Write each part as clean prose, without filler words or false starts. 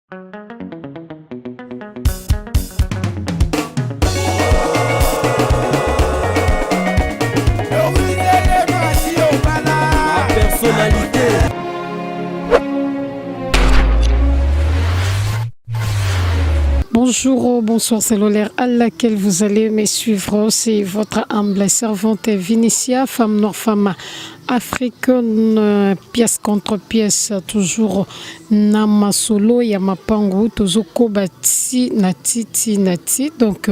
Personnalité. Bonjour, bonsoir, c'est l'horaire à laquelle vous allez me suivre. C'est votre humble servante Vinicia, femme noire, femme africaine, pièce contre pièce, toujours nama solo ya mapangu tozoko bati nati donc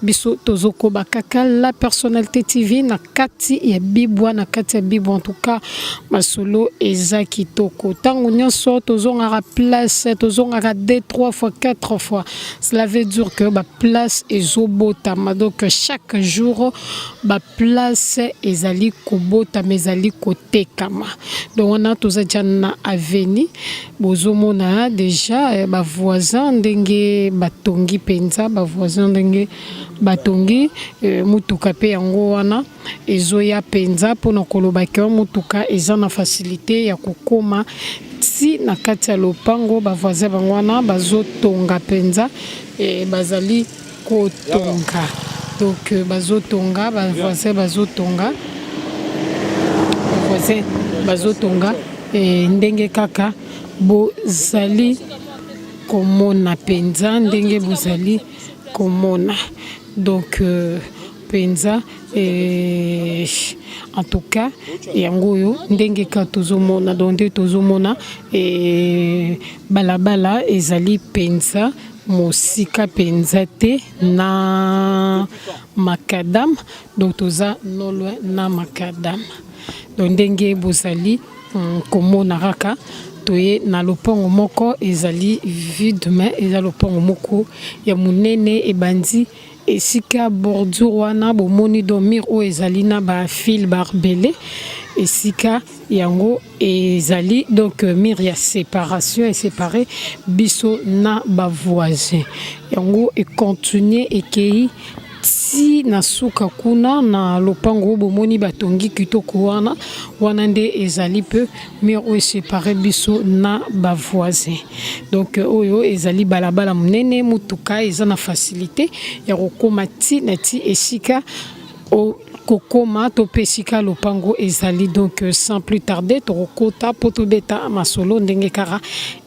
biso tozoko bakaka la personnalité TV na kati ya bibwa en tout cas masolo eza kitoko tango nyonso tozongaka place tozongaka 2 3 fois 4 fois, cela veut dire que ba place ezobotama, donc chaque jour ba place ezali kobota mezali kotekama, donc on a tozaja na aveni bozomona déjà ba voisin ndenge batongi penza, ba voisin ndenge batongi mutuka pe yango wana ezoya penza pona kolobaki mutuka eza na facilité ya kokoma si na kati ya lopango. Ba voisin bango wana bazotonga penza bazali kotonga, donc bazotonga, ba voisin bazotonga ndenge kaka bozali komona penza, ndenge bozali komona, donc penza en tout cas yango yo ndenge ka tozomona, donc tozomona balabala ezali penza mosika penza te na makadam, donc toza no loin na makadam, donc ndenge bozali komona raka toye na lopango moko ezali vide, mais eza lopango moko ya munene ebandi esika bordure wana bomoni dormir o ezali na ba fil barbelé esika yango ezali, donc mur ya séparation et séparé biso na ba voisin yango e continuer ekei si na suka kuna na lopango bomoni batongi kitoko wana nde ezali peu mur o séparé biso na ba voisin, donc oyo ezali balabala munene mutuka eza na facilité ya kokoma ti esika o kokoma to pesika lopango ezali, donc sans plus tarder tokota poto beta masolo ndenge kara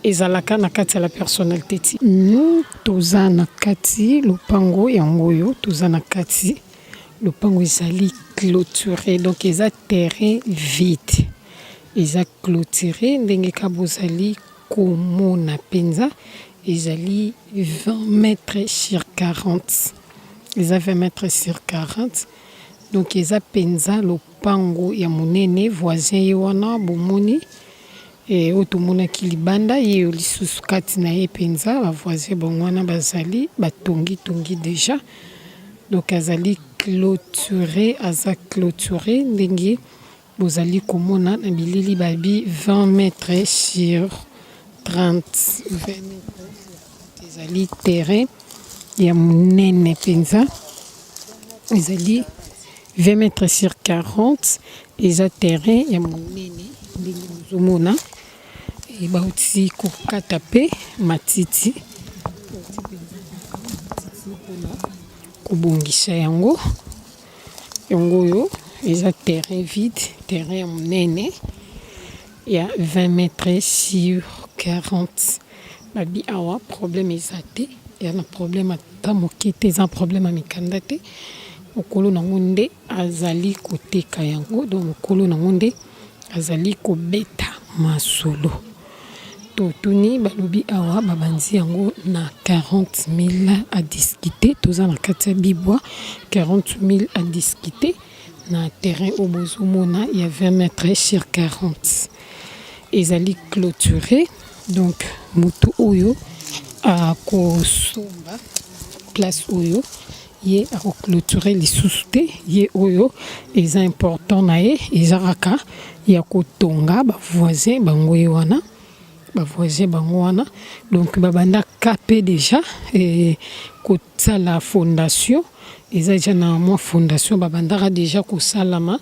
ezalaka na kati la personnalité ti nous toza na kati lopango yango yo toza na kati lopango ezali clôturé, donc eza terrain vide eza clôturé ndenge ka bozali komona penza ezali 20 mètres sur 40, eza 20 mètres sur 40, donc eza penza lopango ya munene voisin ye wana bomoni otomonaki libanda ye lisusu kati na ye penza ba voisin bango wana bazali batongi déjà, donc azali clôturé, clôturé ndenge bozali komona na bilili babi 20 mètres sur 30, 20 mètres ezali terrain ya munene penza ezali 20 mètres sur 40 eza terrain ya monene ndenge bozomona bauti kokata pe matiti kobongisa yango yo eza terrain vide, terrain ya monene ya 20 mètres sur 40 babi awa problème eza te, ya na problème ata moke te, eza problème ya mikanda te, mokolo nango nde azali koteka yango, donc mokolo nango nde azali kobeta masolo totuni balobi awa babanzi yango na 40 000 à discuter, toza na kati ya bibwa 40 000 à discuter na terrain au bozomona ya 20 mètres sur 40 ezali clôturé, donc mutu oyo a kosomba place oyo ye a clôturer lisusu te, ye oyo eza important na ye ezalaka ya kotonga ba voisin bango wana donc babanda kapé déjà kotala fondation eza déjà na mwa fondation babandaka déjà kosalama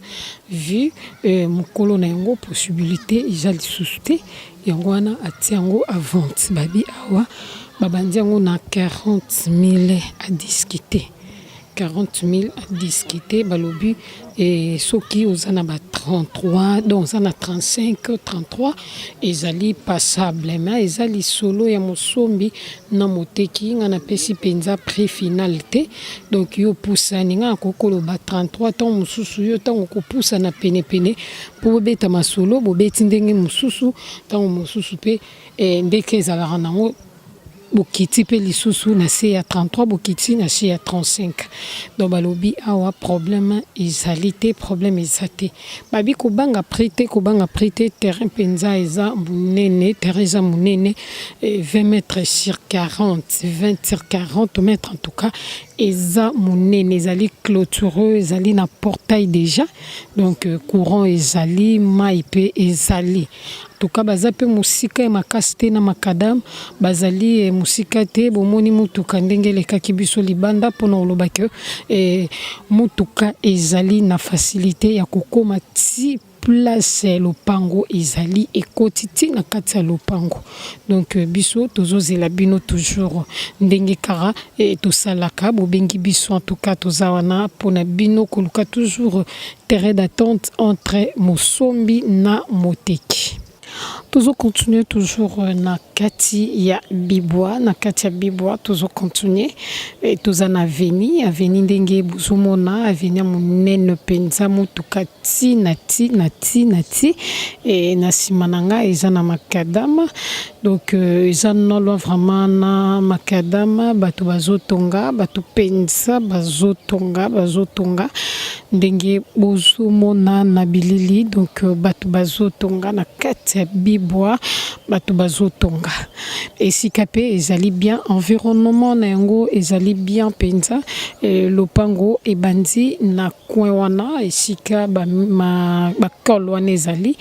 vu mokolo na yango possibilité eza lisusu te yango wana atia yango à vente. Babi awa babandi yango na 40 000 à discuter. 40 000 à discuter balobi et soki ozana ba 33 donc ozana 35 33 ezali passable mais ezali solo ya mosombi na moteki nga na pesi penza prix finalité donc yo pusani nga kokolo ba 33 tant mususu yo tant ko pusa na pene pene pour beta masolo bo beti ndenge mususu tant mususu pe ndeke ezala nango bokiti pe lisusu na se ya 33 bokiti na se ya 35 donc balobi awa problème ezalité problème ezate babi kobanga prêter terrain penza eza munene terrain eza munene 20 mètres sur 40 20 sur 40 mètres en tout cas eza munene ezali clôtureux ezali na portail déjà donc courant ezali mai pe ezali en tout cas baza pe musika makasi te na makadam bazali musika te bomoni mutuka ndenge lekaki biso libanda mpona oloba ke mutuka ezali na facilité ya kokoma ti place lopango ezali ekoti ti na kati ya lopango donc biso tozozela bino toujours ndenge kara tosalaka bobengi biso en tout cas toza wana mpona bino koluka toujours terrain d'attente entre mosombi na moteki. Toujours continuer toujours na kati ya Bibois na kati ya Bibois toujours continuer et tous en avenue ndenge buzumona avenue munene penza mutuka ti nati et na simananga eza na makadama donc eza nolo vraiment na makadama bato bazotonga bato penza bazotonga ndenge buzumona na bilili donc bato bazotonga na kati ya Bibois bato bazotonga esika pe ezali bien environnement na yango ezali bien penza lopango ebandi na coin wana esika bakol wana ezali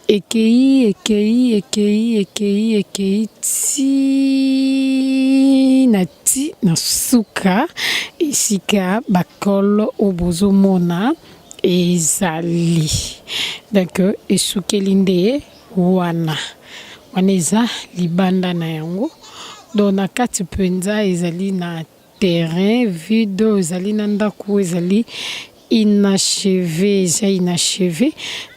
ekei ti na suka esika bakol obozomona ezali donc esukeli nde wana eza libanda na yango donc na kati penza ezali na terrain vide ezali na ndako ezali inachevé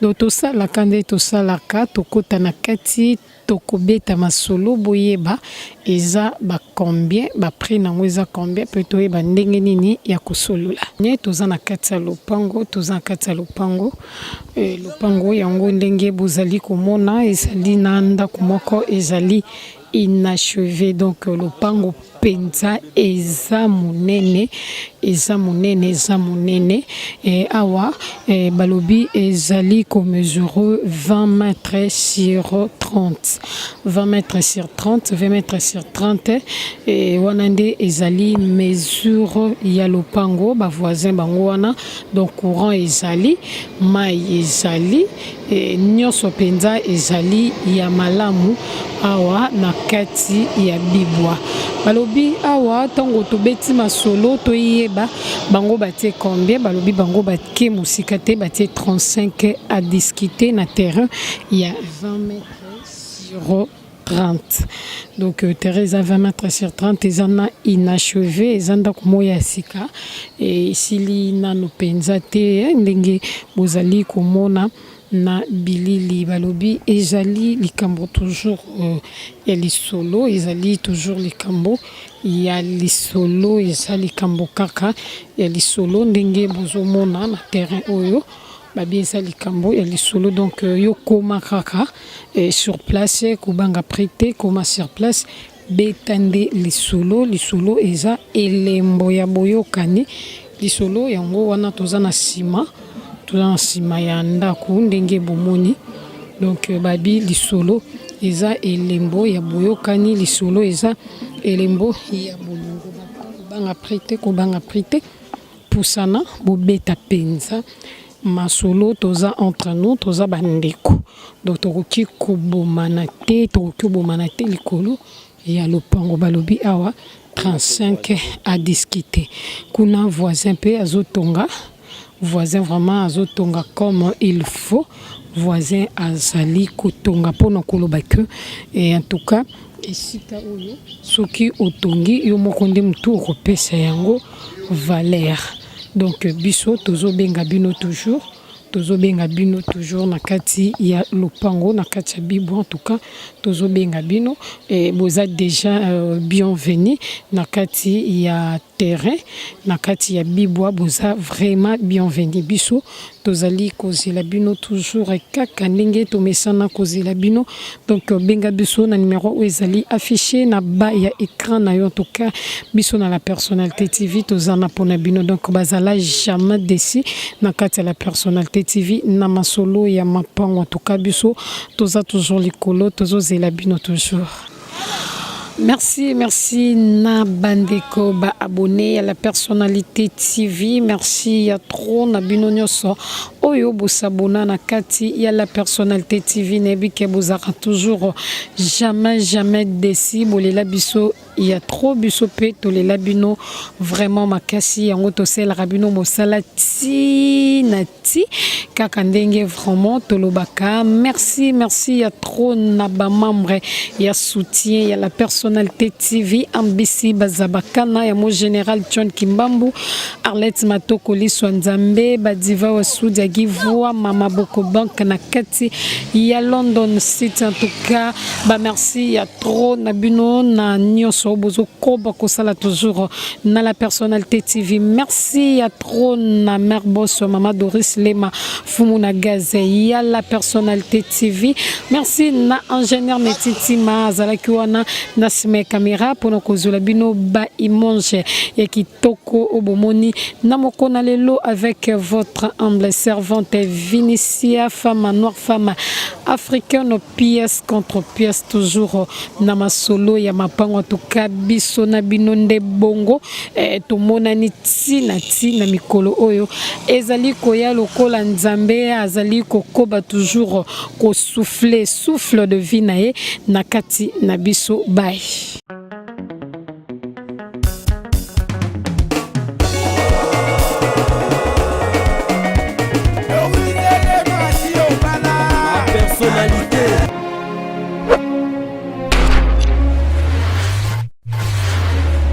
donc tosalaka nde tosalaka tokota na kati tokobeta masolo boyeba eza ba combien ba prix nango eza combien pe toyeba ndenge nini ya kosolola ne toza na kati ya lopango lopango yango ndenge bozali komona ezali na ndako moko ezali inachevé donc lopango penza eza munene awa balobi ezali ko mesure 20 mètres sur 30 20 mètres sur 30 wana nde ezali mesure ya lopango ba voisin bango wana donc courant ezali mai ezali nyonso penza ezali ya malamu awa na kati ya Bibois balobi awa tango tobeti masolo toyeba bango batie combien balobi bango batie musika te batie 35 à discuter na terrain il y a 20 mètres sur 30 donc terrain 20 mètres sur 30 ezana inachevé ezanda komoya sika et isili nano penza te ndenge bozali komona na bilili balobi ezali likambo toujours ya lisolo ezali toujours likambo ya lisolo ezali likambo kaka ya lisolo ndenge bozomona na terrain oyo babi ezali likambo ya lisolo donc yo koma kaka sur place kubanga prêter koma sur place betande lisolo eza elembo ya boyokani lisolo yango wana toza na sima ya ndako ndenge bomoni donc babi lisolo eza elembo ya boyokani lisolo eza elembo ya bolongo kobanga prêter pusana bobeta penza masolo toza entre nous toza bandeko donc tokoki kobomana te likolo ya lopango balobi awa 35 à discuter kuna voisin pe azotonga voisin vraiment azotonga comme il faut, voisin azali kotonga pona koloba que et en tout cas esika oyo soki otongi yo moko nde mutu okopesa yango valeur. Donc biso tozo benga bino toujours tozo benga bino toujours na kati ya lopango na kati ya bibo en tout cas tozo benga bino et vous êtes déjà bienvenue na kati ya terrain na kati ya bibo vous êtes vraiment bienvenue biso tozali kozela bino toujours kaka ndenge tomesana kozela bino donc benga biso na numéro ezali affiché na bas ya écran na yo en tout cas biso na la personnalité TV tozana pona bino donc bazala jamais déçu na kati ya la personnalité TV na masolo ya mapango en tout cas biso toza toujours likolo tozozela bino toujours. Merci, merci na bandeko ba abonné à la personnalité TV. Merci à trop na bino nyoso. Oyo bo s'abonner na kati ya la personnalité TV nebi ke bozara toujours jamais déçu bolela biso il y a trop biso pe to le labino vraiment makasi yango to sel rabino mosala ti nati kaka ndenge vraiment to lobaka. Merci ya trop na ba membre ya soutien ya la personnalité TV ambisi bazabakana ya mo général John Kimbambu Arlette Matoko Liswa Nzambe badiva wa Soudia Givoa Mama Boko Bank na kati ya London City en tout cas ba merci ya trop na bino na nyoso bozo koba kosala toujours na la personnalité TV. Merci à trop na mère boss Mama Doris Lema Fumuna Gaze ya la personnalité TV. Merci na ingénieur Metiti Ma Zalaki wana na sime caméra pour nos kozula bino ba imonge ya kitoko obomoni na mokona lelo avec votre humble servante Vinicia femme noire femme africaine pièce contre pièce toujours na masolo ya mapango en tout cas biso na binonde bongo to monani ti na mikolo oyo ezali koya lokola nzambe azali kokoba toujours ko souffle de vie na ye na kati na biso bye.